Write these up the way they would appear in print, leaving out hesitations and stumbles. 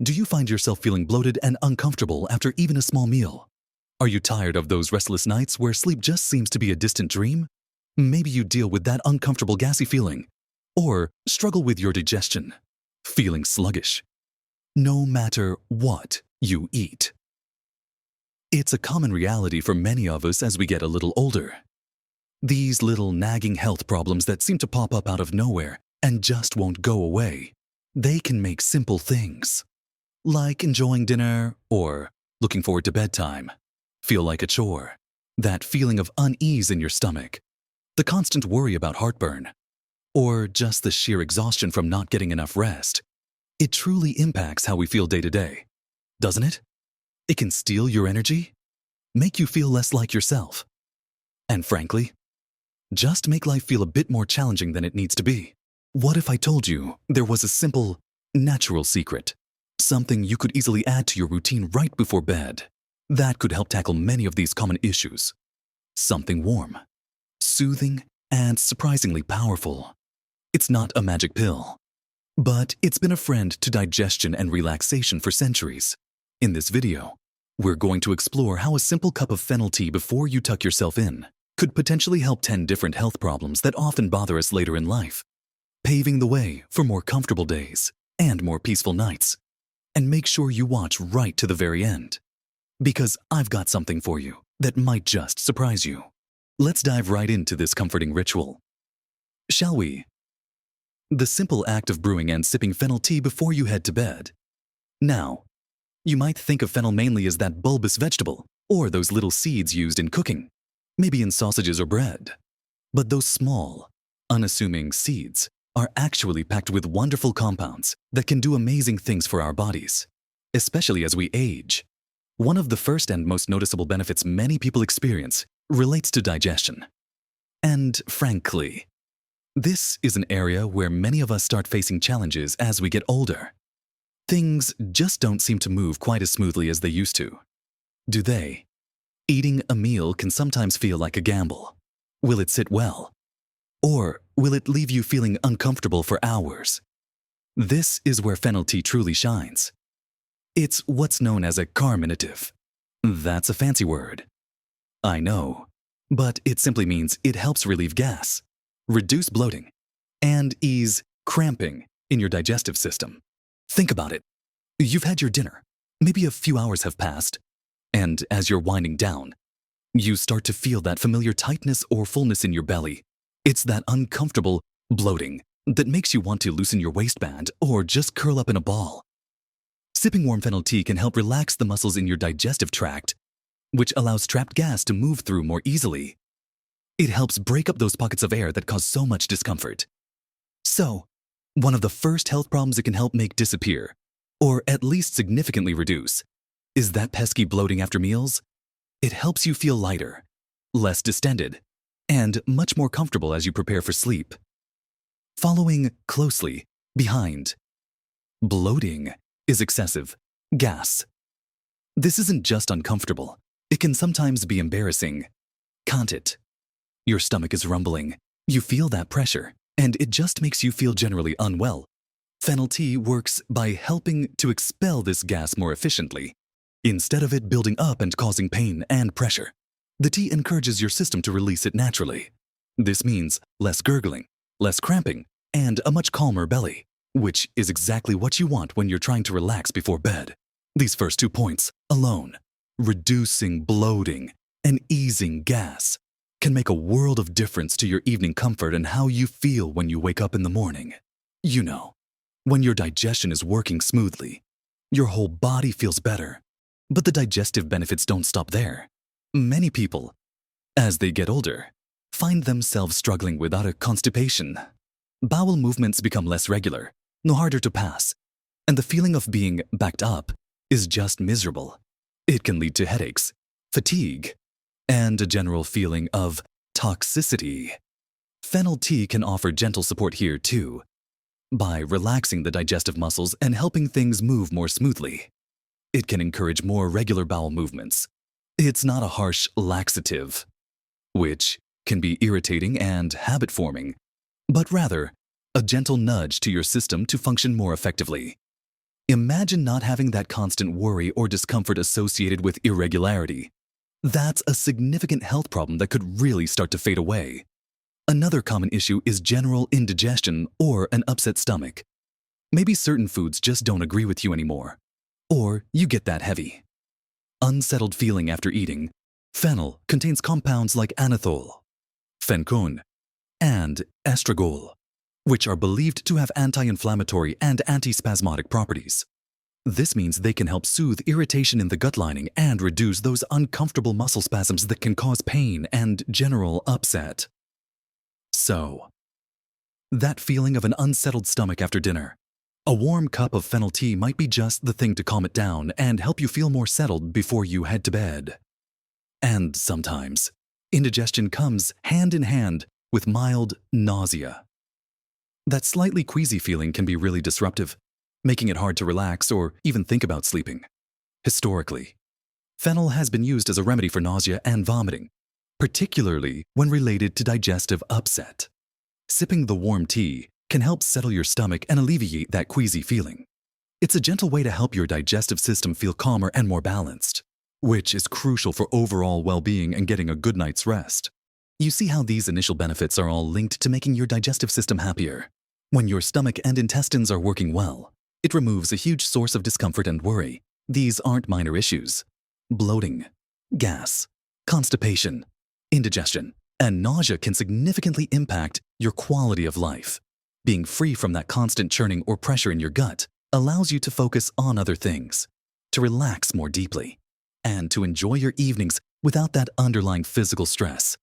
Do you find yourself feeling bloated and uncomfortable after even a small meal? Are you tired of those restless nights where sleep just seems to be a distant dream? Maybe you deal with that uncomfortable gassy feeling, or struggle with your digestion, feeling sluggish, no matter what you eat. It's a common reality for many of us as we get a little older. These little nagging health problems that seem to pop up out of nowhere and just won't go away, they can make simple things, like enjoying dinner or looking forward to bedtime, feel like a chore. That feeling of unease in your stomach, the constant worry about heartburn, or just the sheer exhaustion from not getting enough rest. It truly impacts how we feel day to day, doesn't it? It can steal your energy, make you feel less like yourself, and frankly, just make life feel a bit more challenging than it needs to be. What if I told you there was a simple, natural secret, something you could easily add to your routine right before bed, that could help tackle many of these common issues? Something warm, soothing, and surprisingly powerful. It's not a magic pill, but it's been a friend to digestion and relaxation for centuries. In this video, we're going to explore how a simple cup of fennel tea before you tuck yourself in could potentially help 10 different health problems that often bother us later in life, paving the way for more comfortable days and more peaceful nights. And make sure you watch right to the very end, because I've got something for you that might just surprise you. Let's dive right into this comforting ritual, shall we? The simple act of brewing and sipping fennel tea before you head to bed. Now, you might think of fennel mainly as that bulbous vegetable, or those little seeds used in cooking, maybe in sausages or bread. But those small, unassuming seeds are actually packed with wonderful compounds that can do amazing things for our bodies, especially as we age. One of the first and most noticeable benefits many people experience relates to digestion. And frankly, this is an area where many of us start facing challenges as we get older. Things just don't seem to move quite as smoothly as they used to, do they? Eating a meal can sometimes feel like a gamble. Will it sit well? Or will it leave you feeling uncomfortable for hours? This is where fennel tea truly shines. It's what's known as a carminative. That's a fancy word, I know, but it simply means it helps relieve gas, reduce bloating, and ease cramping in your digestive system. Think about it. You've had your dinner, maybe a few hours have passed, and as you're winding down, you start to feel that familiar tightness or fullness in your belly. It's that uncomfortable bloating that makes you want to loosen your waistband or just curl up in a ball. Sipping warm fennel tea can help relax the muscles in your digestive tract, which allows trapped gas to move through more easily. It helps break up those pockets of air that cause so much discomfort. So, one of the first health problems it can help make disappear, or at least significantly reduce, is that pesky bloating after meals. It helps you feel lighter, less distended, and much more comfortable as you prepare for sleep. Following closely behind bloating is excessive gas. This isn't just uncomfortable, it can sometimes be embarrassing, can't it? Your stomach is rumbling, you feel that pressure, and it just makes you feel generally unwell. Fennel tea works by helping to expel this gas more efficiently. Instead of it building up and causing pain and pressure, the tea encourages your system to release it naturally. This means less gurgling, less cramping, and a much calmer belly, which is exactly what you want when you're trying to relax before bed. These first 2 points alone, reducing bloating and easing gas, can make a world of difference to your evening comfort and how you feel when you wake up in the morning. You know, when your digestion is working smoothly, your whole body feels better. But the digestive benefits don't stop there. Many people, as they get older, find themselves struggling with utter constipation. Bowel movements become less regular, no harder to pass, and the feeling of being backed up is just miserable. It can lead to headaches, fatigue, and a general feeling of toxicity. Fennel tea can offer gentle support here too, by relaxing the digestive muscles and helping things move more smoothly. It can encourage more regular bowel movements. It's not a harsh laxative, which can be irritating and habit-forming, but rather a gentle nudge to your system to function more effectively. Imagine not having that constant worry or discomfort associated with irregularity. That's a significant health problem that could really start to fade away. Another common issue is general indigestion or an upset stomach. Maybe certain foods just don't agree with you anymore, or you get that heavy. Unsettled feeling after eating. Fennel contains compounds like anethol, phencone, and estragol, which are believed to have anti-inflammatory and antispasmodic properties. This means they can help soothe irritation in the gut lining and reduce those uncomfortable muscle spasms that can cause pain and general upset. So, that feeling of an unsettled stomach after dinner. A warm cup of fennel tea might be just the thing to calm it down and help you feel more settled before you head to bed. And sometimes, indigestion comes hand in hand with mild nausea. That slightly queasy feeling can be really disruptive, making it hard to relax or even think about sleeping. Historically, fennel has been used as a remedy for nausea and vomiting, particularly when related to digestive upset. Sipping the warm tea can help settle your stomach and alleviate that queasy feeling. It's a gentle way to help your digestive system feel calmer and more balanced, which is crucial for overall well-being and getting a good night's rest. You see how these initial benefits are all linked to making your digestive system happier. When your stomach and intestines are working well, it removes a huge source of discomfort and worry. These aren't minor issues. Bloating, gas, constipation, indigestion, and nausea can significantly impact your quality of life. Being free from that constant churning or pressure in your gut allows you to focus on other things, to relax more deeply, and to enjoy your evenings without that underlying physical stress.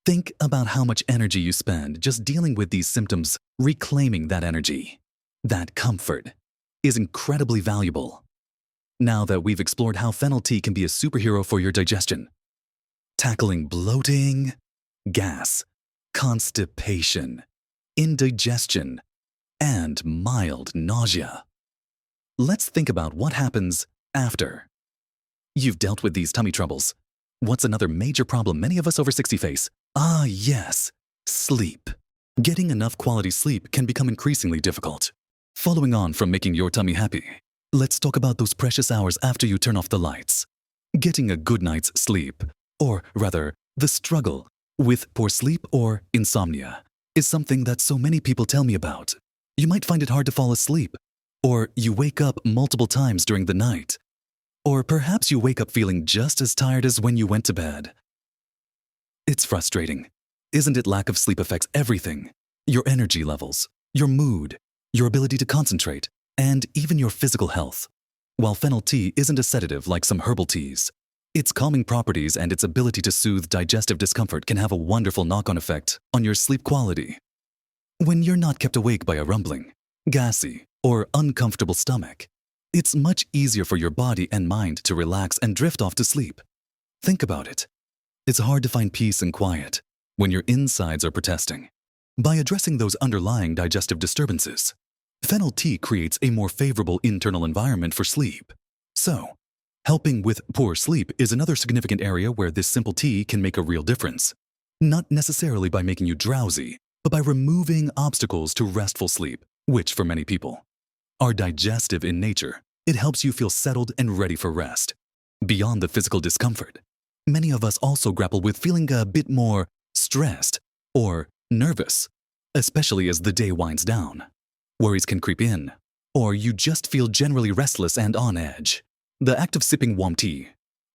Think about how much energy you spend just dealing with these symptoms. Reclaiming that energy, that comfort, is incredibly valuable. Now that we've explored how fennel tea can be a superhero for your digestion, tackling bloating, gas, constipation, indigestion, and mild nausea, let's think about what happens after. You've dealt with these tummy troubles. What's another major problem many of us over 60 face? Ah, yes, sleep. Getting enough quality sleep can become increasingly difficult. Following on from making your tummy happy, let's talk about those precious hours after you turn off the lights. Getting a good night's sleep, or rather, the struggle with poor sleep or insomnia, is something that so many people tell me about. You might find it hard to fall asleep, or you wake up multiple times during the night, or perhaps you wake up feeling just as tired as when you went to bed. It's frustrating. Isn't it? Lack of sleep affects everything. Your energy levels, your mood, your ability to concentrate, and even your physical health. While fennel tea isn't a sedative like some herbal teas, its calming properties and its ability to soothe digestive discomfort can have a wonderful knock-on effect on your sleep quality. When you're not kept awake by a rumbling, gassy, or uncomfortable stomach, it's much easier for your body and mind to relax and drift off to sleep. Think about it. It's hard to find peace and quiet when your insides are protesting. By addressing those underlying digestive disturbances, fennel tea creates a more favorable internal environment for sleep. So, helping with poor sleep is another significant area where this simple tea can make a real difference. Not necessarily by making you drowsy, but by removing obstacles to restful sleep, which for many people are digestive in nature. It helps you feel settled and ready for rest. Beyond the physical discomfort, many of us also grapple with feeling a bit more stressed or nervous, especially as the day winds down. Worries can creep in, or you just feel generally restless and on edge. The act of sipping warm tea,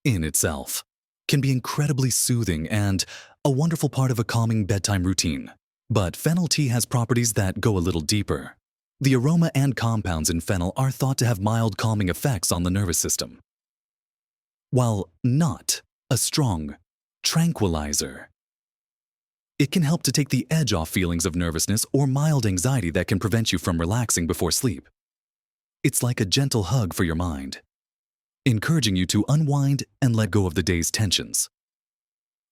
in itself, can be incredibly soothing and a wonderful part of a calming bedtime routine. But fennel tea has properties that go a little deeper. The aroma and compounds in fennel are thought to have mild calming effects on the nervous system, while not a strong tranquilizer. It can help to take the edge off feelings of nervousness or mild anxiety that can prevent you from relaxing before sleep. It's like a gentle hug for your mind, encouraging you to unwind and let go of the day's tensions.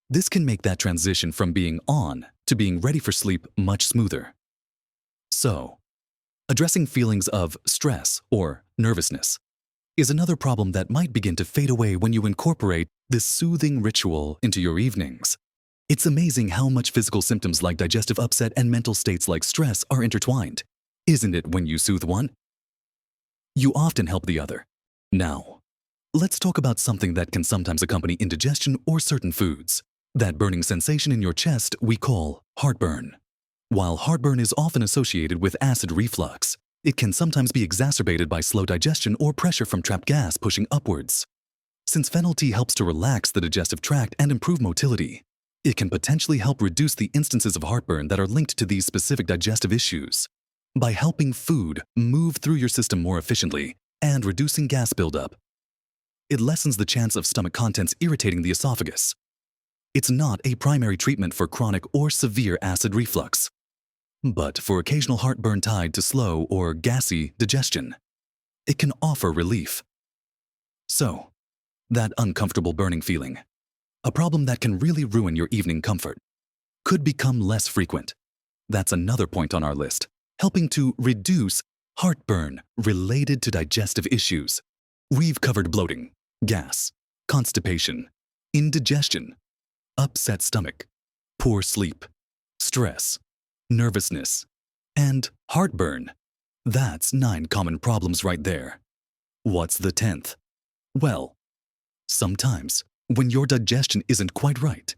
This can make that transition from being on to being ready for sleep much smoother. So, addressing feelings of stress or nervousness is another problem that might begin to fade away when you incorporate this soothing ritual into your evenings. It's amazing how much physical symptoms like digestive upset and mental states like stress are intertwined, isn't it, when you soothe one? You often help the other. Now, let's talk about something that can sometimes accompany indigestion or certain foods. That burning sensation in your chest we call heartburn. While heartburn is often associated with acid reflux, it can sometimes be exacerbated by slow digestion or pressure from trapped gas pushing upwards. Since fennel tea helps to relax the digestive tract and improve motility, it can potentially help reduce the instances of heartburn that are linked to these specific digestive issues. By helping food move through your system more efficiently and reducing gas buildup, it lessens the chance of stomach contents irritating the esophagus. It's not a primary treatment for chronic or severe acid reflux, but for occasional heartburn tied to slow or gassy digestion, it can offer relief. So, that uncomfortable burning feeling, a problem that can really ruin your evening comfort, could become less frequent. That's another point on our list, helping to reduce heartburn related to digestive issues. We've covered bloating, gas, constipation, indigestion, upset stomach, poor sleep, stress, nervousness, and heartburn. That's 9 common problems right there. What's the 10th? Well, sometimes, when your digestion isn't quite right,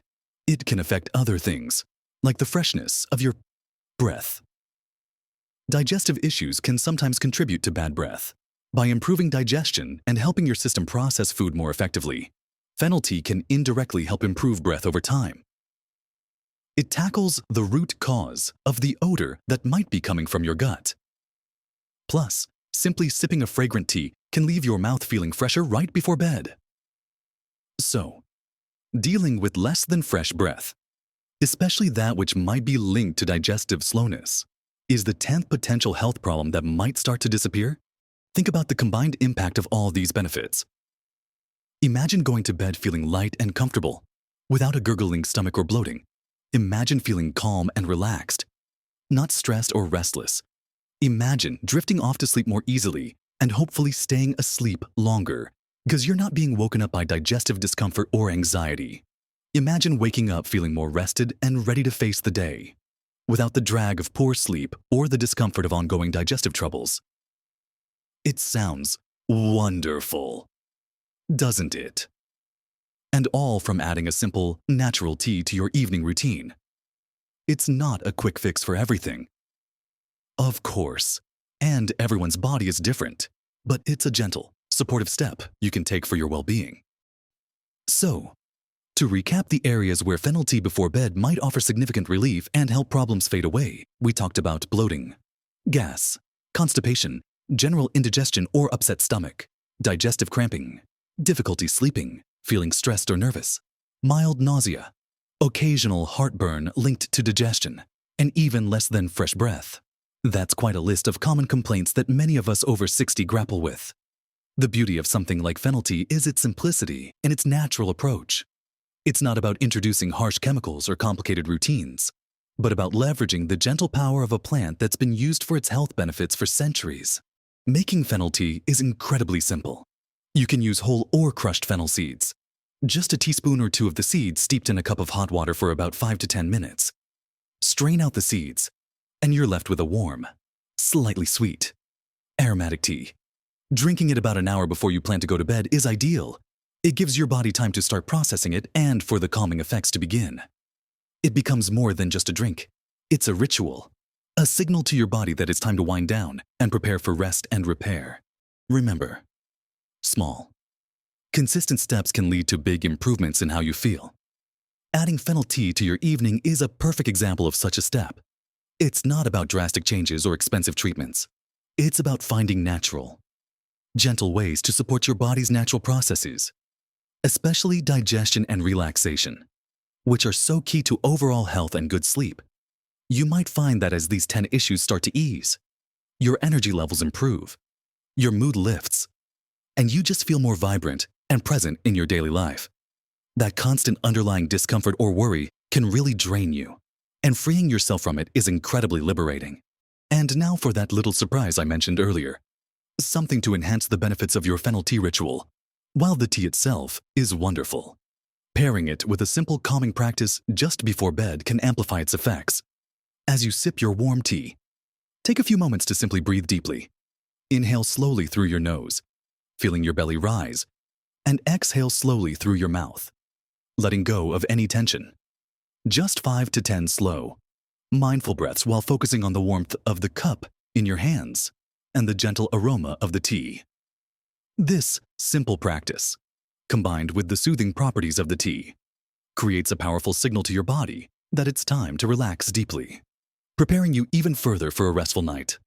it can affect other things, like the freshness of your breath. Digestive issues can sometimes contribute to bad breath. By improving digestion and helping your system process food more effectively, fennel tea can indirectly help improve breath over time. It tackles the root cause of the odor that might be coming from your gut. Plus, simply sipping a fragrant tea can leave your mouth feeling fresher right before bed. So, dealing with less than fresh breath, especially that which might be linked to digestive slowness, is the 10th potential health problem that might start to disappear. Think about the combined impact of all these benefits. Imagine going to bed feeling light and comfortable, without a gurgling stomach or bloating. Imagine feeling calm and relaxed, not stressed or restless. Imagine drifting off to sleep more easily and hopefully staying asleep longer because you're not being woken up by digestive discomfort or anxiety. Imagine waking up feeling more rested and ready to face the day, without the drag of poor sleep or the discomfort of ongoing digestive troubles. It sounds wonderful, doesn't it? And all from adding a simple, natural tea to your evening routine. It's not a quick fix for everything, of course, and everyone's body is different, but it's a gentle, supportive step you can take for your well-being. So, to recap the areas where fennel tea before bed might offer significant relief and help problems fade away, we talked about bloating, gas, constipation, general indigestion or upset stomach, digestive cramping, difficulty sleeping, feeling stressed or nervous, mild nausea, occasional heartburn linked to digestion, and even less than fresh breath. That's quite a list of common complaints that many of us over 60 grapple with. The beauty of something like fennel tea is its simplicity and its natural approach. It's not about introducing harsh chemicals or complicated routines, but about leveraging the gentle power of a plant that's been used for its health benefits for centuries. Making fennel tea is incredibly simple. You can use whole or crushed fennel seeds. Just a teaspoon or 2 of the seeds steeped in a cup of hot water for about 5 to 10 minutes. Strain out the seeds, and you're left with a warm, slightly sweet, aromatic tea. Drinking it about an hour before you plan to go to bed is ideal. It gives your body time to start processing it and for the calming effects to begin. It becomes more than just a drink. It's a ritual, a signal to your body that it's time to wind down and prepare for rest and repair. Remember, small, consistent steps can lead to big improvements in how you feel. Adding fennel tea to your evening is a perfect example of such a step. It's not about drastic changes or expensive treatments. It's about finding natural, gentle ways to support your body's natural processes, especially digestion and relaxation, which are so key to overall health and good sleep. You might find that as these 10 issues start to ease, your energy levels improve, your mood lifts, and you just feel more vibrant and present in your daily life. That constant underlying discomfort or worry can really drain you, and freeing yourself from it is incredibly liberating. And now for that little surprise I mentioned earlier, something to enhance the benefits of your fennel tea ritual. While the tea itself is wonderful, pairing it with a simple calming practice just before bed can amplify its effects. As you sip your warm tea, take a few moments to simply breathe deeply. Inhale slowly through your nose, feeling your belly rise, and exhale slowly through your mouth, letting go of any tension. Just 5 to 10 slow, mindful breaths while focusing on the warmth of the cup in your hands and the gentle aroma of the tea. This simple practice, combined with the soothing properties of the tea, creates a powerful signal to your body that it's time to relax deeply, preparing you even further for a restful night.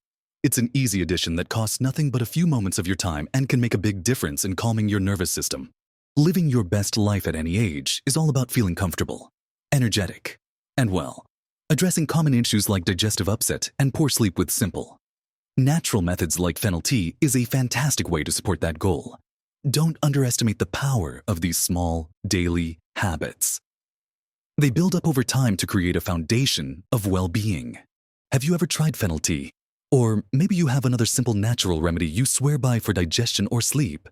It's an easy addition that costs nothing but a few moments of your time and can make a big difference in calming your nervous system. Living your best life at any age is all about feeling comfortable, energetic, and well, addressing common issues like digestive upset and poor sleep with simple, natural methods like Fennel tea is a fantastic way to support that goal. Don't underestimate the power of these small, daily habits. They build up over time to create a foundation of well-being. Have you ever tried Fennel tea? Or maybe you have another simple natural remedy you swear by for digestion or sleep.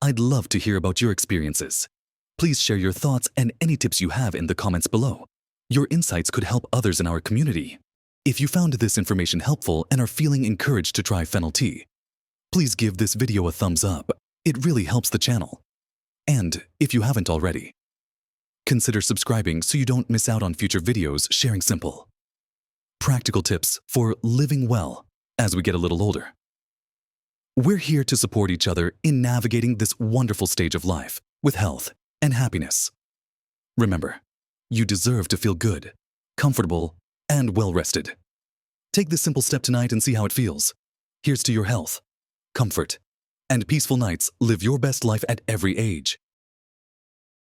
I'd love to hear about your experiences. Please share your thoughts and any tips you have in the comments below. Your insights could help others in our community. If you found this information helpful and are feeling encouraged to try Fennel tea, please give this video a thumbs up. It really helps the channel. And if you haven't already, consider subscribing so you don't miss out on future videos sharing simple, practical tips for living well as we get a little older. We're here to support each other in navigating this wonderful stage of life with health and happiness. Remember, you deserve to feel good, comfortable, and well-rested. Take this simple step tonight and see how it feels. Here's to your health, comfort, and peaceful nights. Live your best life at every age.